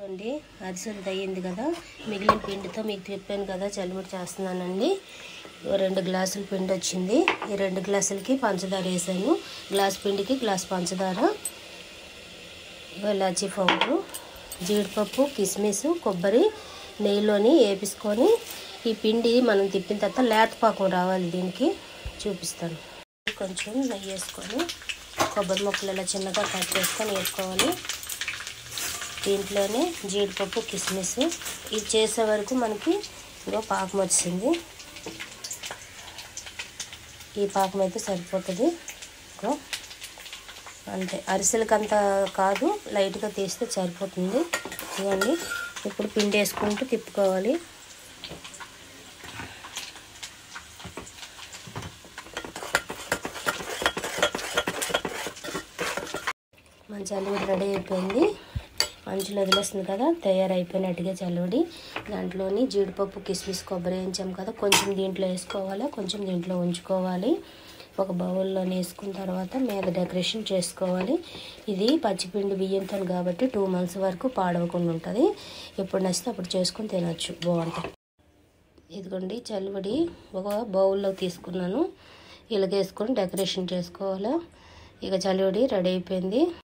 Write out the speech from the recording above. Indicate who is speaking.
Speaker 1: ఇదిగోండి అరిసెలు అయ్యింది కదా, మిగిలిన పిండితో మీకు చెప్పాను కదా చలిమిడి చేస్తున్నానండి. 2 గ్లాసుల పిండి వచ్చింది. ఈ 2 గ్లాసులకి పంచదార వేసాను. గ్లాస్ పిండికి గ్లాస్ పంచదార, ఇలాచీ పౌడరు, జీడిపప్పు, కిస్మిస్, కొబ్బరి నెయ్యిలోని వేపించుకొని ఈ పిండి మనం తిప్పిన తర్వాత లేత పాకం రావాలి. దీనికి చూపిస్తాను. కొంచెం నెయ్యి వేసుకొని కొబ్బరి ముక్కలు ఇలా చిన్నగా కట్ చేసుకొని వేసుకోవాలి. దీంట్లోనే జీడిపప్పు, కిస్మిస్ ఇది చేసే వరకు మనకి ఇదో పాకం వచ్చింది. ఈ పాకం అయితే సరిపోతుంది. అంతే, అరిసెలకంత కాదు, లైట్గా తీస్తే సరిపోతుంది. ఇవన్నీ ఇప్పుడు పిండి వేసుకుంటూ తిప్పుకోవాలి. మన చలివిడి రెడీ అయిపోయింది. మంచులో వదిలేస్తుంది కదా, తయారైపోయినట్టుగా చలివిడి. దాంట్లోని జీడిపప్పు, కిస్మిస్, కొబ్బరి వేయించాం కదా, కొంచెం దీంట్లో వేసుకోవాలి, కొంచెం దీంట్లో ఉంచుకోవాలి. ఒక బౌల్లో వేసుకున్న తర్వాత మీద డెకరేషన్ చేసుకోవాలి. ఇది పచ్చిపిండి బియ్యంతో కాబట్టి 2 months వరకు పాడవకుండా ఉంటుంది. ఎప్పుడు నచ్చితే అప్పుడు చేసుకొని తినచ్చు, బాగుంటుంది. ఇదిగోండి చలివిడి ఒక బౌల్లో తీసుకున్నాను. ఇలాగేసుకొని డెకరేషన్ చేసుకోవాలి. ఇక చలివిడి రెడీ అయిపోయింది.